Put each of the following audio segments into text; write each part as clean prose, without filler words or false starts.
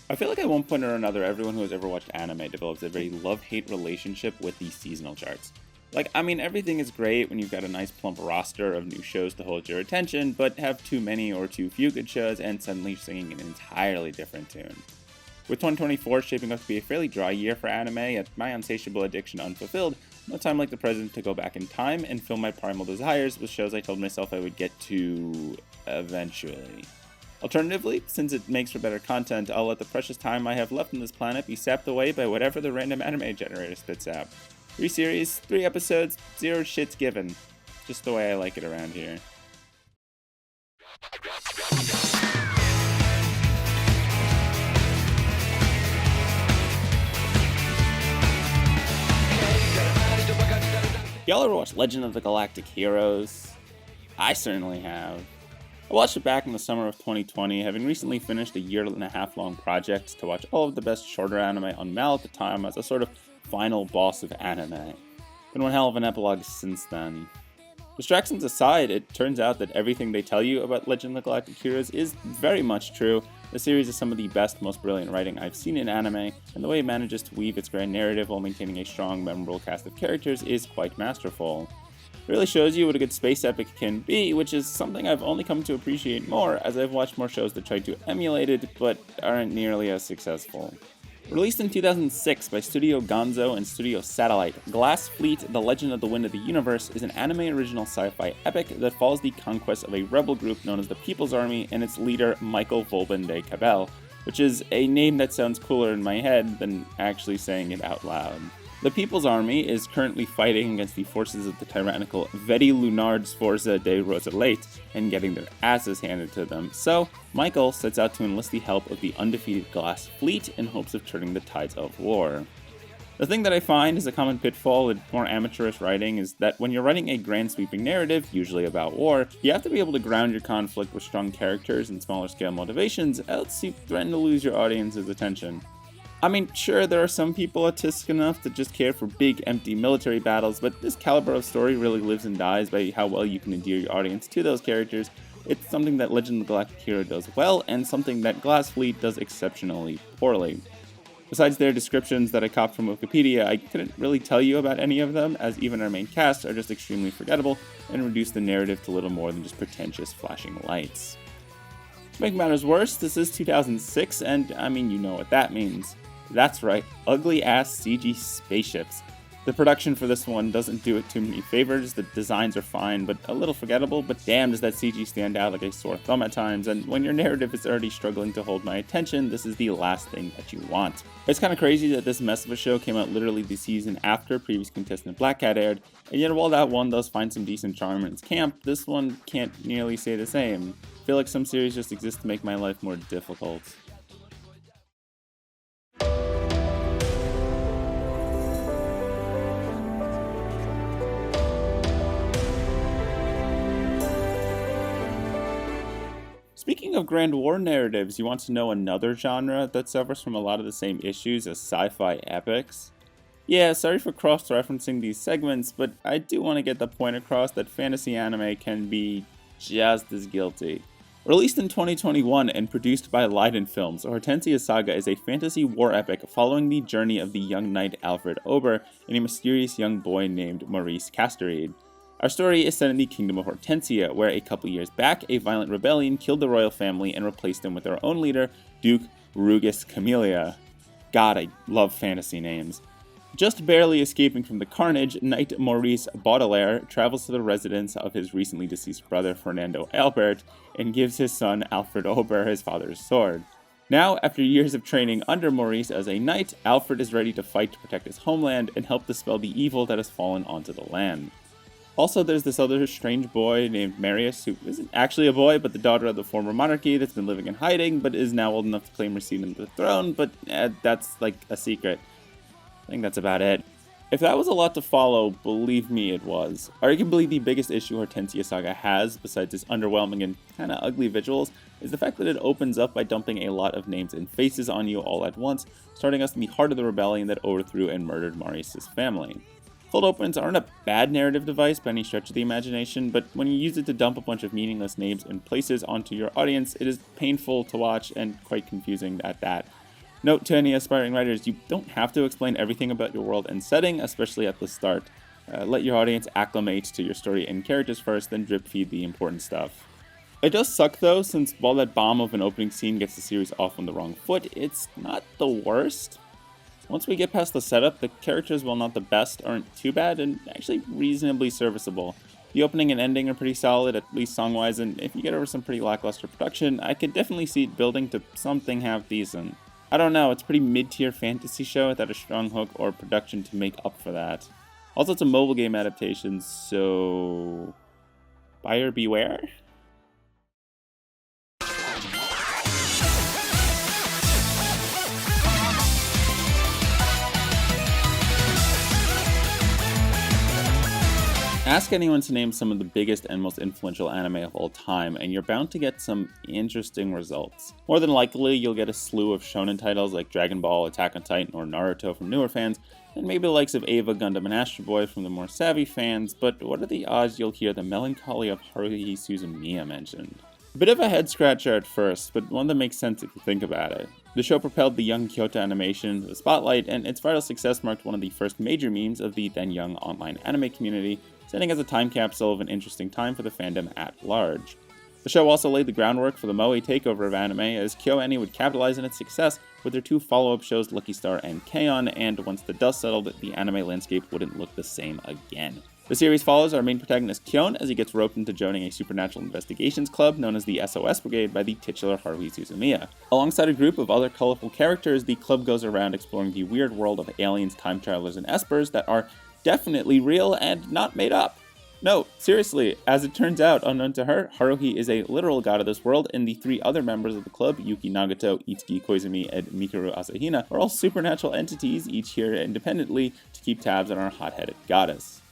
I feel like at one point or another, everyone who has ever watched anime develops a very love-hate relationship with these seasonal charts. Everything is great when you've got a nice plump roster of new shows to hold your attention, but have too many or too few good shows and suddenly you're singing an entirely different tune. With 2024 shaping up to be a fairly dry year for anime, and my insatiable addiction unfulfilled, no time like the present to go back in time and fill my primal desires with shows I told myself I would get to eventually. Alternatively, since it makes for better content, I'll let the precious time I have left on this planet be sapped away by whatever the random anime generator spits out. 3 series, 3 episodes, 0 shits given. Just the way I like it around here. Y'all ever watch Legend of the Galactic Heroes? I certainly have. I watched it back in the summer of 2020, having recently finished a year-and-a-half-long project to watch all of the best shorter anime on Mal at the time as a sort of final boss of anime. Been one hell of an epilogue since then. Distractions aside, it turns out that everything they tell you about Legend of the Galactic Heroes is very much true. The series is some of the best, most brilliant writing I've seen in anime, and the way it manages to weave its grand narrative while maintaining a strong, memorable cast of characters is quite masterful. It really shows you what a good space epic can be, which is something I've only come to appreciate more as I've watched more shows that try to emulate it, but aren't nearly as successful. Released in 2006 by Studio Gonzo and Studio Satellite, Glass Fleet: The Legend of the Wind of the Universe is an anime original sci-fi epic that follows the conquest of a rebel group known as the People's Army and its leader Michael Volben de Cabell, which is a name that sounds cooler in my head than actually saying it out loud. The People's Army is currently fighting against the forces of the tyrannical Vedi Lunard Sforza de Rosalete and getting their asses handed to them, so Michael sets out to enlist the help of the undefeated Glass Fleet in hopes of turning the tides of war. The thing that I find is a common pitfall in more amateurish writing is that when you're writing a grand sweeping narrative, usually about war, you have to be able to ground your conflict with strong characters and smaller scale motivations, else you threaten to lose your audience's attention. I mean, sure, there are some people autistic enough to just care for big, empty military battles, but this caliber of story really lives and dies by how well you can endear your audience to those characters. It's something that Legend of the Galactic Hero does well, and something that Glass Fleet does exceptionally poorly. Besides their descriptions that I copped from Wikipedia, I couldn't really tell you about any of them, as even our main cast are just extremely forgettable and reduce the narrative to little more than just pretentious flashing lights. To make matters worse, this is 2006, and I mean, you know what that means. That's right, ugly-ass CG spaceships. The production for this one doesn't do it too many favors, the designs are fine, but a little forgettable, but damn does that CG stand out like a sore thumb at times, and when your narrative is already struggling to hold my attention, this is the last thing that you want. It's kinda crazy that this mess of a show came out literally the season after previous contestant Black Cat aired, and yet while that one does find some decent charm in its camp, this one can't nearly say the same. I feel like some series just exist to make my life more difficult. Speaking of Grand War narratives, you want to know another genre that suffers from a lot of the same issues as sci-fi epics? Yeah, sorry for cross-referencing these segments, but I do want to get the point across that fantasy anime can be just as guilty. Released in 2021 and produced by Leiden Films, Hortensia Saga is a fantasy war epic following the journey of the young knight Alfred Ober and a mysterious young boy named Maurice Casteride. Our story is set in the Kingdom of Hortensia, where a couple years back, a violent rebellion killed the royal family and replaced them with their own leader, Duke Rugus Camellia. God, I love fantasy names. Just barely escaping from the carnage, Knight Maurice Baudelaire travels to the residence of his recently deceased brother Fernando Albert and gives his son Alfred Ober his father's sword. Now, after years of training under Maurice as a knight, Alfred is ready to fight to protect his homeland and help dispel the evil that has fallen onto the land. Also, there's this other strange boy named Marius, who isn't actually a boy, but the daughter of the former monarchy that's been living in hiding, but is now old enough to claim her seat on the throne, but that's like a secret. I think that's about it. If that was a lot to follow, believe me it was. Arguably the biggest issue Hortensia Saga has, besides its underwhelming and kinda ugly visuals, is the fact that it opens up by dumping a lot of names and faces on you all at once, starting us in the heart of the rebellion that overthrew and murdered Maurice's family. Cold opens aren't a bad narrative device by any stretch of the imagination, but when you use it to dump a bunch of meaningless names and places onto your audience, it is painful to watch and quite confusing at that. Note to any aspiring writers, you don't have to explain everything about your world and setting, especially at the start. Let your audience acclimate to your story and characters first, then drip feed the important stuff. It does suck though, since while that bomb of an opening scene gets the series off on the wrong foot, it's not the worst. Once we get past the setup, the characters, while not the best, aren't too bad and actually reasonably serviceable. The opening and ending are pretty solid, at least song-wise, and if you get over some pretty lackluster production, I could definitely see it building to something half decent. I don't know, it's a pretty mid-tier fantasy show without a strong hook or production to make up for that. Also, it's a mobile game adaptation, so buyer beware? Ask anyone to name some of the biggest and most influential anime of all time, and you're bound to get some interesting results. More than likely, you'll get a slew of shonen titles like Dragon Ball, Attack on Titan, or Naruto from newer fans, and maybe the likes of Eva, Gundam, and Astro Boy from the more savvy fans, but what are the odds you'll hear the melancholy of Haruhi Suzumiya mentioned? A bit of a head scratcher at first, but one that makes sense if you think about it. The show propelled the young Kyoto animation into the spotlight, and its viral success marked one of the first major memes of the then young online anime community, standing as a time capsule of an interesting time for the fandom at large. The show also laid the groundwork for the moe takeover of anime, as KyoAni would capitalize on its success with their two follow-up shows Lucky Star and K-On!, and once the dust settled, the anime landscape wouldn't look the same again. The series follows our main protagonist Kyon as he gets roped into joining a supernatural investigations club known as the SOS Brigade by the titular Haruhi Suzumiya. Alongside a group of other colorful characters, the club goes around exploring the weird world of aliens, time travelers, and espers that are definitely real and not made up. No, seriously, as it turns out, unknown to her, Haruhi is a literal god of this world, and the three other members of the club, Yuki Nagato, Itsuki Koizumi, and Mikuru Asahina, are all supernatural entities, each here independently, to keep tabs on our hot-headed goddess.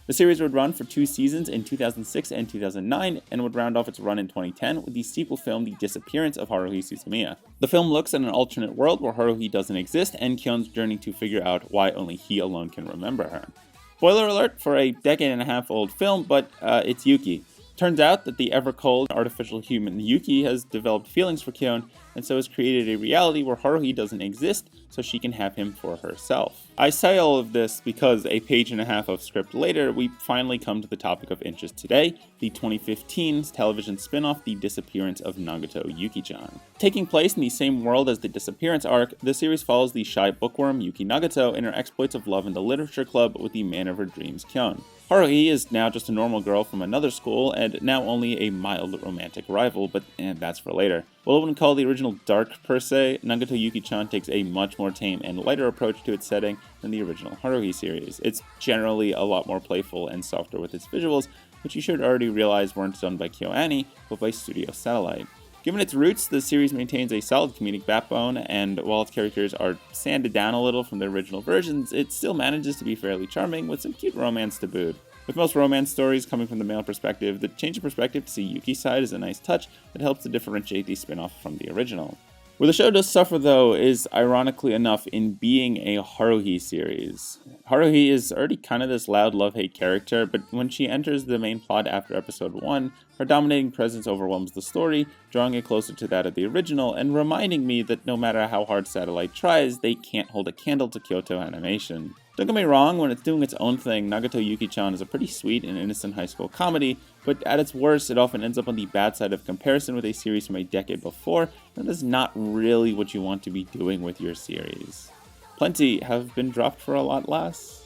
The series would run for 2 seasons in 2006 and 2009, and would round off its run in 2010 with the sequel film The Disappearance of Haruhi Suzumiya. The film looks at an alternate world where Haruhi doesn't exist, and Kyon's journey to figure out why only he alone can remember her. Spoiler alert for a decade-and-a-half old film, but it's Yuki. Turns out that the ever-cold, artificial human Yuki has developed feelings for Kyon, and so has created a reality where Haruhi doesn't exist, so she can have him for herself. I say all of this because a page and a half of script later, we finally come to the topic of interest today, the 2015 television spin-off The Disappearance of Nagato Yuki-chan. Taking place in the same world as the Disappearance arc, the series follows the shy bookworm Yuki Nagato in her exploits of love in the literature club with the man of her dreams, Kyon. Haruhi is now just a normal girl from another school, and now only a mild romantic rival, but that's for later. While I wouldn't call the original dark per se, Nagato Yuki-chan takes a much more tame and lighter approach to its setting than the original Haruhi series. It's generally a lot more playful and softer with its visuals, which you should already realize weren't done by KyoAni, but by Studio Satellite. Given its roots, the series maintains a solid comedic backbone, and while its characters are sanded down a little from their original versions, it still manages to be fairly charming with some cute romance to boot. With most romance stories coming from the male perspective, the change of perspective to see Yuki's side is a nice touch that helps to differentiate the spin-off from the original. Where the show does suffer, though, is ironically enough in being a Haruhi series. Haruhi is already kind of this loud love-hate character, but when she enters the main plot after episode 1, her dominating presence overwhelms the story, drawing it closer to that of the original, and reminding me that no matter how hard Satellite tries, they can't hold a candle to Kyoto Animation. Don't get me wrong, when it's doing its own thing, Nagato Yuki-chan is a pretty sweet and innocent high school comedy, but at its worst, it often ends up on the bad side of comparison with a series from a decade before, and that is not really what you want to be doing with your series. Plenty have been dropped for a lot less.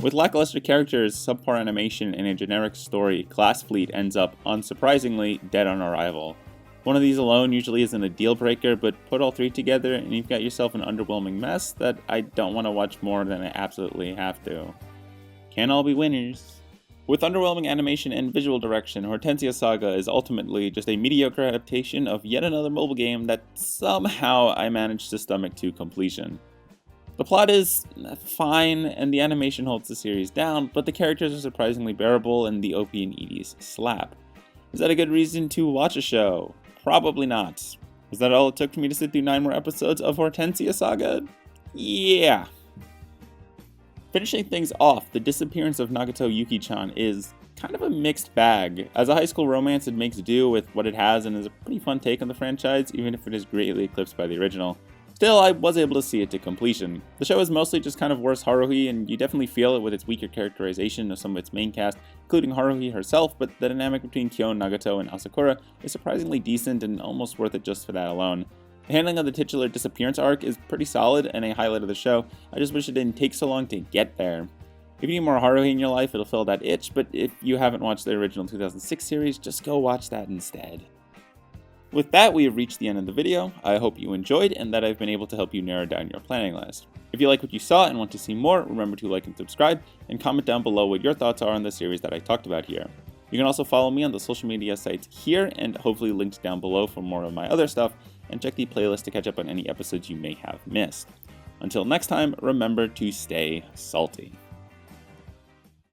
With lackluster characters, subpar animation, and a generic story, Class Fleet ends up, unsurprisingly, dead on arrival. One of these alone usually isn't a deal breaker, but put all three together and you've got yourself an underwhelming mess that I don't want to watch more than I absolutely have to. Can't all be winners. With underwhelming animation and visual direction, Hortensia Saga is ultimately just a mediocre adaptation of yet another mobile game that somehow I managed to stomach to completion. The plot is fine, and the animation holds the series down, but the characters are surprisingly bearable and the OP and EDs slap. Is that a good reason to watch a show? Probably not. Was that all it took for me to sit through 9 more episodes of Hortensia Saga? Yeah. Finishing things off, The Disappearance of Nagato Yuki-chan is kind of a mixed bag. As a high school romance, it makes do with what it has and is a pretty fun take on the franchise, even if it is greatly eclipsed by the original. Still, I was able to see it to completion. The show is mostly just kind of worse Haruhi, and you definitely feel it with its weaker characterization of some of its main cast, including Haruhi herself, but the dynamic between Kyo, Nagato, and Asakura is surprisingly decent and almost worth it just for that alone. The handling of the titular disappearance arc is pretty solid and a highlight of the show. I just wish it didn't take so long to get there. If you need more Haruhi in your life, it'll fill that itch, but if you haven't watched the original 2006 series, just go watch that instead. With that, we have reached the end of the video. I hope you enjoyed and that I've been able to help you narrow down your planning list. If you like what you saw and want to see more, remember to like and subscribe, and comment down below what your thoughts are on the series that I talked about here. You can also follow me on the social media sites here, and hopefully linked down below for more of my other stuff, and check the playlist to catch up on any episodes you may have missed. Until next time, remember to stay salty.